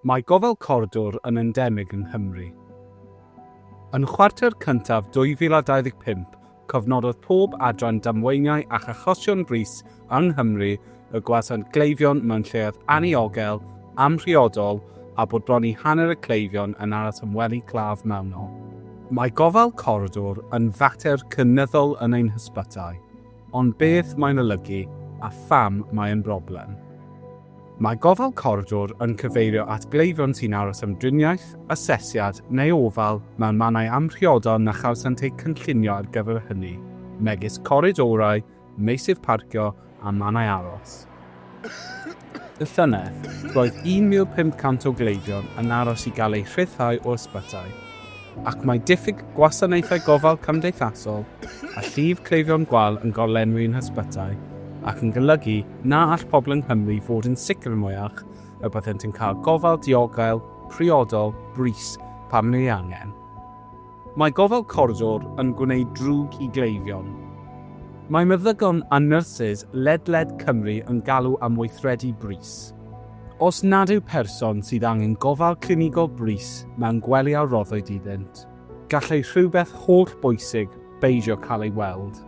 Mae gofal Coridor yn endemig yng Nghymru. Yn chwarter cyntaf 2025, cofnododd pob adran damweiniau a chachosion brys yng Nghymru y gwasanaethau gleifion mewn lleoedd aniogel, amrhiodol a bod bron i hanner y cleifion yn aros ymwelu claf mewnol. Mae gofal Coridor yn fater cynyddol yn ein hysbytai, ond beth mae'n olygu a pham mae'n broblem. Mae gofal Coridor yn cyfeirio at gleifion sy'n aros am driniaeth, asesiad neu ofal mewn mannau amrhiodol na chawsant eu cynllunio ar gyfer hynny, megis coridorau, meysydd parcio a mannau aros. Y llynedd, roedd 1,500 o gleifion yn aros i gael eu rhyddhau o ysbytai, ac mae diffyg gwasanaethau gofal cymdeithasol a llif cleifion gwal yn gorlenwi yn hysbytai, ac yn golygu na all pobl yng Nghymru fod yn sicr mwyach y byddent yn cael gofal diogel, priodol, brys pam neu angen. Mae gofal Coridor yn gwneud drwg i gleifion. Mae meddygon a Nyrsys ledled Cymru yn galw am weithredu brys. Os nad yw person sydd angen gofal clinigol brys mewn gwely a roddwyd iddynt, gallai rhywbeth holl bwysig beidio cael ei weld.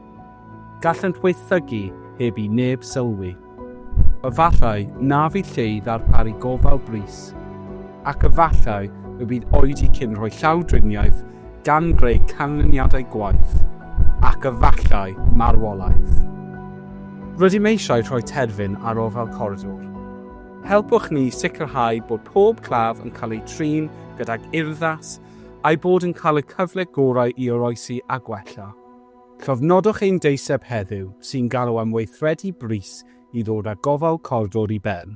Gallant weithygu heb i neb sylwi. Efallai na fydd lle i ddarparu gofal brys, ac efallai y bydd oedi cyn rhoi llawdriniaeth gan greu canlyniadau gwaith, ac efallai marwolaeth. Rydym eisiau rhoi terfyn ar ofal Coridor. Helpwch ni sicrhau bod pob claf yn cael ei trin gydag urddas a'i bod yn cael y cyfle gorau i oroesi a gwella. Llofnodwch ein deiseb heddiw sy'n galw am weithredu brys i ddod â gofal Coridor i ben.